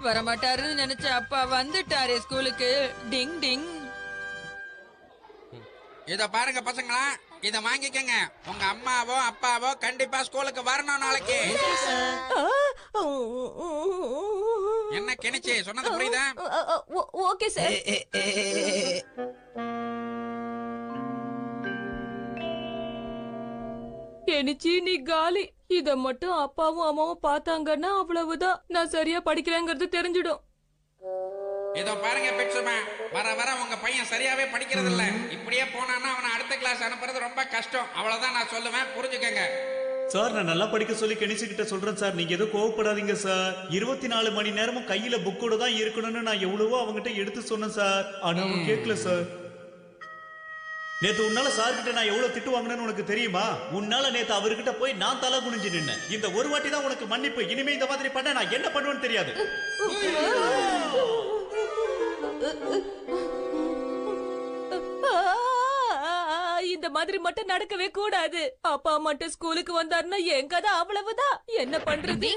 வரமாட்டாருன்னு நினைச்ச அப்பா வந்துட்டாரே ஸ்கூலுக்கு. டிங் டிங். இத பாருங்க பசங்களா, இத வாங்கிக்கங்க. உங்க அம்மாவோ அப்பாவோ கண்டிப்பா ஸ்கூலுக்கு வரணும் நாளைக்கு. என்ன கெனிச்சி சொன்னது புரியுதா? Okay sir. கெனிச்சி நீ காலி. இத மட்டும் அப்பாவும் அம்மாவும் பார்த்தாங்கன்னா அவ்வளவுதான். நான் சரியா படிக்கிறேங்கிறது தெரிஞ்சிடும். இதோ பாருங்க பிட்சுமா, வர வர உங்க பையன் சரியாவே படிக்கிறது இல்ல. இப்படியே போனான்னா அவனை அடுத்த கிளாஸ் அனுப்புறது ரொம்ப கஷ்டம். அவ்வளவுதான் நான் சொல்லுவேன், புரிஞ்சுக்கங்க. சார் நான் நல்லா படிக்க சொல்லி கணிச்சுக்கிட்ட சொல்றேன் சார். நீங்க எதுவும் கோவப்படாதீங்க சார். 24 மணி நேரமும் கையில புக்கோட தான் இருக்கணும்னு நான் எவ்வளவோ அவங்ககிட்ட எடுத்து சொன்னேன் சார். ஆனா அவன் கேட்கல சார். நேத்து உன்னால சார் கிட்ட நான் எவ்வளவு திட்டு வாங்கினேன்னு உனக்கு தெரியுமா? உன்னால நேத்து அவர்கிட்ட போய் நான் தலை குனிஞ்சு நின்னேன். இந்த ஒரு வாட்டி தான் உனக்கு மன்னிப்பு. இனிமே இந்த மாதிரி பண்ண நான் என்ன பண்ணுவேன்னு தெரியாது. இந்த மாதிரி மட்டும் நடக்கவே கூடாது. அப்பா மட்டும் ஸ்கூலுக்கு வந்தாருன்னா என் கதை அவ்வளவுதான். என்ன பண்றது?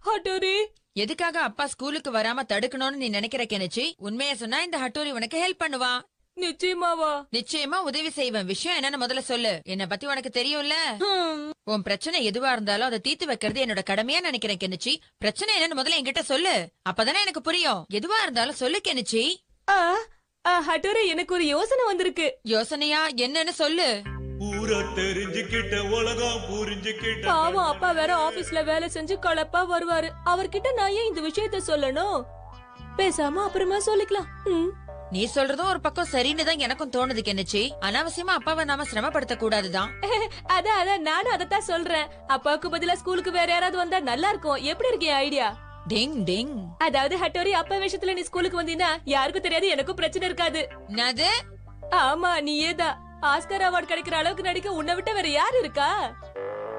ஹட்டோரி, எதுக்காக அப்பா ஸ்கூலுக்கு வராம தடுக்கணும்னு நீ நினைக்கிற கெனிச்சி? உண்மையை சொன்னா இந்த ஹட்டோரி உனக்கு ஹெல்ப் பண்ணுவா. நிச்சயமாவா? நிச்சயமா உதவி செய்வேன். விஷயம் என்னன்னு முதல்ல சொல்லு. என்ன பத்தி உனக்கு தெரியும்ல. உன் பிரச்சனை எதுவா இருந்தாலும் அதை தீர்த்து வைக்கிறது என்னோட கடமையா நினைக்கிறேன் கெனிச்சி. பிரச்சனை என்னன்னு முதல்ல என்கிட்ட சொல்லு, அப்பதானே எனக்கு புரியும். எதுவா இருந்தாலும் சொல்லு கெனிச்சி. ஹட்டோரி, எனக்கு ஒரு யோசனை வந்திருக்கு. யோசனையா? என்னன்னு சொல்லு. ஊரை தெரிஞ்சுக்கிட்ட உலகம் புரிஞ்சுக்கிட்ட. பாவம் அப்பா வேற ஆபீஸ்ல வேலை செஞ்சு கலப்பா வருவாரு. அவர்கிட்ட நான் ஏன் இந்த விஷயத்த சொல்லணும்? பேசாம அப்புறமா சொல்லிக்கலாம். நீ சொல்றதும் ஒரு பக்கம் சரின்னு தான் எனக்கும் தோணுது கெனிச்சி. அனாவசியமா அப்பாவை நாம சிரமப்படுத்த கூடாதுதான். அதான் நானும் அதத்தான் சொல்றேன். அப்பாவுக்கு பதிலா ஸ்கூலுக்கு வேற யாராவது வந்தா நல்லா இருக்கும். எப்படி இருக்கு ஐடியா? டிங் டிங். அதாவது ஹட்டோரி, அப்பா விஷயத்துல நீ ஸ்கூலுக்கு வந்தீனா யாருக்கும் தெரியாது, எனக்கும் பிரச்சனை இருக்காது. என்னது? ஆமா, நீயேதான். ஆஸ்கர் அவார்ட் கிடைக்கிற அளவுக்கு நடிக்க உன்னை விட்ட வேற யாரு இருக்கா?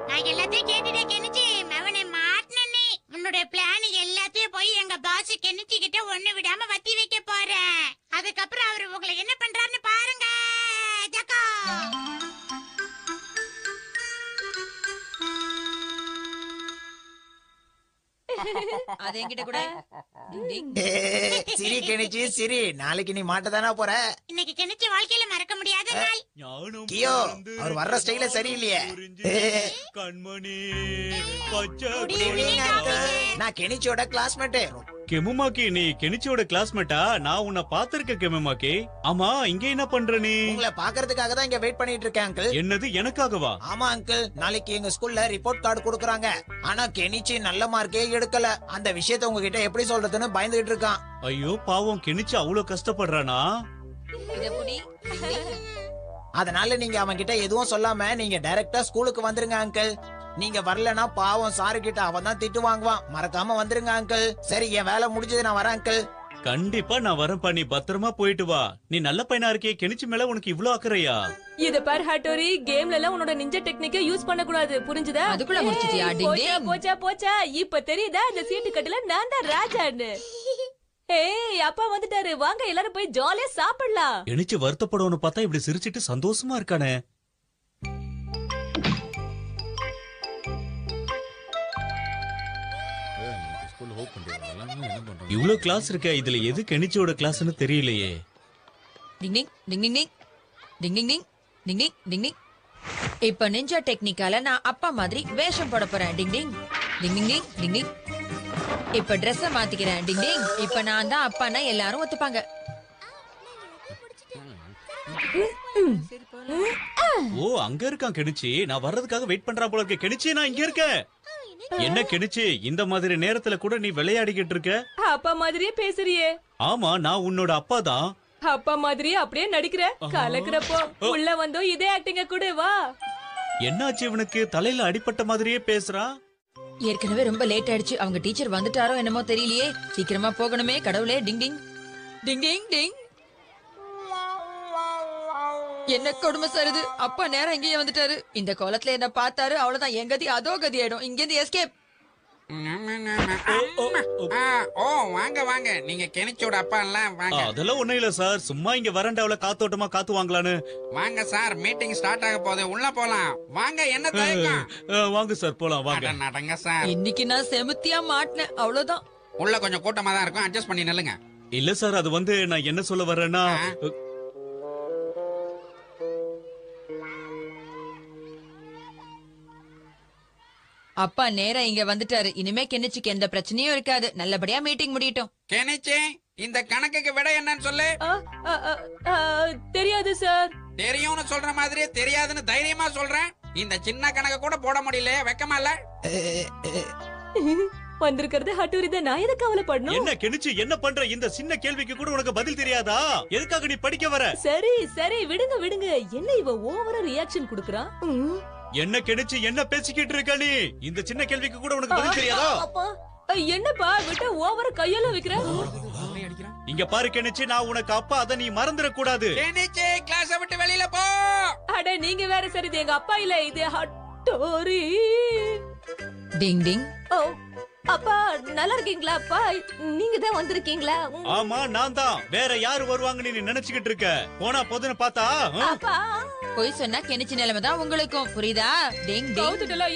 நான் எல்லாத்தையும் கேட்டுட்டேன் கெனிச்சி. அவனை மாட்டினே உன்னோட பிளான் எல்லாத்தையும் போய் எங்க பாஸ் கெனிச்சி கிட்ட ஒண்ணு விடாம வத்தி வைக்க போறேன். அதுக்கப்புறம் அவரு உங்களை என்ன பண்றாருன்னு பாருங்க. ஜக்கா அது என்கிட்ட கூட. சிரி கெனிச்சி சிரி, நாளைக்கு நீ மாட்டதானா போற. இன்னைக்கு கெனிச்சி வாழ்க்கையில மறக்க முடியாத நாள். கியோ, அவர் வர்ற ஸ்டைல சரியில்லையே. கண்மணி நான் கெனிச்சியோட கிளாஸ்மேட். கெமுமாக்கி, நீ கெனிச்சியோட கிளாஸ்மேட்டா? நான் உன்னை பாத்திருக்க கெமுமாக்கி. ஆமா, இங்க என்ன பண்ற நீ? உங்களை பாக்குறதுக்காக தான் இங்க வெயிட் பண்ணிட்டு இருக்கேன் அங்கிள். என்னது, எனக்காகவா? ஆமா அங்கிள், நாளைக்கு எங்க ஸ்கூல்ல ரிப்போர்ட் கார்டு கொடுக்கறாங்க. ஆனா கெனிச்சி நல்ல மார்க்கே எடுக்கல. அந்த விஷயத்தை உங்ககிட்ட எப்படி சொல்றதுன்னு பயந்துகிட்டு இருக்கான். ஐயோ பாவம், கெனிச்சி அவ்வளவு கஷ்டப்படுறானா? அதனால நீங்க அவன் கிட்ட எதுவும் சொல்லாம நீங்க டைரக்டா ஸ்கூலுக்கு வந்துருங்க அங்கிள். நீங்க வரலனா பாவம் சாரு கிட்ட அவன் தான் திட்டு வாங்குவான். மறக்காம வந்துருங்க அங்கிள். சரி, என் வேலை முடிஞ்சது, நான் வரேன் அங்கிள். கண்டிப்பா நான் வரேன். நீ பத்திரமா போயிட்டு வா. நீ நல்ல பையனா இருக்கே. கெனிச்சி மேல உனக்கு இவ்ளோ அக்கறையா? இத பாரு ஹட்டோரி, கேம்ல எல்லாம் உன்னோட நிஞ்ச டெக்னிக்க யூஸ் பண்ண கூடாது, புரிஞ்சுதா? அதுக்குள்ள முடிச்சிட்டியா? போச்சா இப்ப தெரியுதா இந்த சீட்டு கட்டுல நான் தான் ராஜான்னு? ஏய், அப்பா வந்துட்டாரு, வாங்க எல்லாரும் போய் ஜாலியா சாப்பிடலாம். கெனிச்சி வருத்தப்படணும்னு பார்த்தா இப்படி சிரிச்சிட்டு சந்தோஷமா இருக்கானே. இவ்ளோ கிளாஸ் இருக்க, இதுல எது கெனிச்சியோட கிளாஸ்னு தெரியலையே. டிங் டிங் டிங் டிங் டிங் டிங் டிங் டிங் டிங் டிங் டிங். இப்ப நிஞ்சா டெக்னிக்கால நான் அப்பா மாதிரி வேஷம் போட போறேன். டிங் டிங் டிங் டிங் டிங் டிங் டிங். இப்ப ட்ரெஸ்ஸ மாத்திக்கிறேன். டிங் டிங். இப்ப நான் தான் அப்பானா எல்லாரும் ஒத்துப்பாங்க. ஓ, அங்க இருக்கான் கெனிச்சி. நான் வர்றதுக்காக வெயிட் பண்றா போல இருக்கு. கெனிச்சி, நான் இங்க இருக்கேன். என்ன கெனிச்சி, இந்த மாதிரி நேரத்துல கூட நீ விளையாடிக்கிட்டு இருக்க? அப்பா மாதிரியே பேசுறியே. ஆமா, நான் உன்னோட அப்பா தான். அப்பா மாதிரியே அப்படியே நடிக்கிற. கலக்குறப்போ உள்ள வந்தோம் இதே ஆக்டிங்க கூட. வா. என்னாச்சு இவனுக்கு? தலையில அடிபட்ட மாதிரியே பேசுறான். ஏற்கனவே ரொம்ப லேட் ஆயிடுச்சு. அவங்க டீச்சர் வந்துட்டாரோ என்னமோ தெரியலையே. சீக்கிரமா போகணுமே. கடவுளே. டிங் டிங் டிங் டிங் டிங். என்ன கொடுமை சருது. அப்பா நேரம் இங்கேயே வந்துட்டாரு. இந்த கோலத்துல என்ன பார்த்தாரு, அவ்வளவுதான். என் கதி அதோ கதி ஆயிடும். இங்க இருந்து எஸ்கேப். ஓ வாங்க வாங்க, நீங்க கெனிச்சியோட அப்பா எல்லாம் வாங்க. அதெல்லாம் ஒண்ணும் இல்ல சார், சும்மா இங்க வரண்டாவில காத்தோட்டமா காத்து வாங்கலான்னு. வாங்க சார், மீட்டிங் ஸ்டார்ட் ஆக போகுது, உள்ள போலாம் வாங்க. என்ன தயக்கம்? வாங்க சார், போலாம் வாங்க. நடங்க சார். இன்னைக்கு நான் செமுத்தியா மாட்டினேன், அவ்வளவுதான். உள்ள கொஞ்சம் கூட்டமா தான் இருக்கும், அட்ஜஸ்ட் பண்ணி நில்லுங்க. இல்ல சார், அது வந்து நான் என்ன சொல்ல வர்றேன்னா அப்பா நேரா இங்க வந்துட்டாரு. இனிமே கெனிச்சிக்கு எந்த பிரச்சனையும் இருக்காது. நல்லபடியா மீட்டிங் முடியட்டும். கெனிச்சி, இந்த கணக்குக்கு விட என்னன்னு சொல்லு. ஆ, ஆ, ஆ, ஆ, தெரியாது சார். தெரியும்னு சொல்ற மாதிரி தெரியாதுன்னு தைரியமா சொல்றேன். இந்த சின்ன கணக்கு கூட போட முடியல, வெக்கமா இல்ல? வந்திருக்கிறது ஹட்டூரி தான், நான் எதுக்கு கவலைப்படணும்? என்ன கெனிச்சு என்ன பண்ற? இந்த சின்ன கேள்விக்கு கூட உனக்கு பதில் தெரியாதா? எதுக்காக நீ படிக்க வர? சரி சரி, விடுங்க விடுங்க. என்ன இவ ஓவரா ரியாக்ஷன் குடுக்குறான்? என்ன கெனிச்சு என்ன பேசிக்கிட்டு இருக்க நீ? இந்த சின்ன கேள்விக்கு கூட உனக்கு பதில் தெரியாதா? அப்பா, என்னப்பா விட்ட ஓவரா கையெல்லாம் வைக்கிற? இங்க பாரு கெனிச்சு, நான் உனக்கு அப்பா, அத நீ மறந்துட கூடாது. கெனிச்சி, கிளாஸ விட்டு வெளியில போ. அட நீங்க வேற. சரி, இது எங்க அப்பா இல்ல, இது ஹட்டூரி. டிங் டிங். ஓ, அப்பா நல்லா இருக்கீங்களா? அப்பா நீங்க தான் வந்திருக்கீங்களா? ஆமா, நான் தான். வேற யாரு வருவாங்கன்னு நீ நினைச்சுக்கிட்டு இருக்க? போனா போதுன்னு பார்த்தா அப்பா போய் சொன்னா கெனிச்சி நிலைமை தான் உங்களுக்கும். புரியுதா? டிங் டிங். கவுத்துட்டல.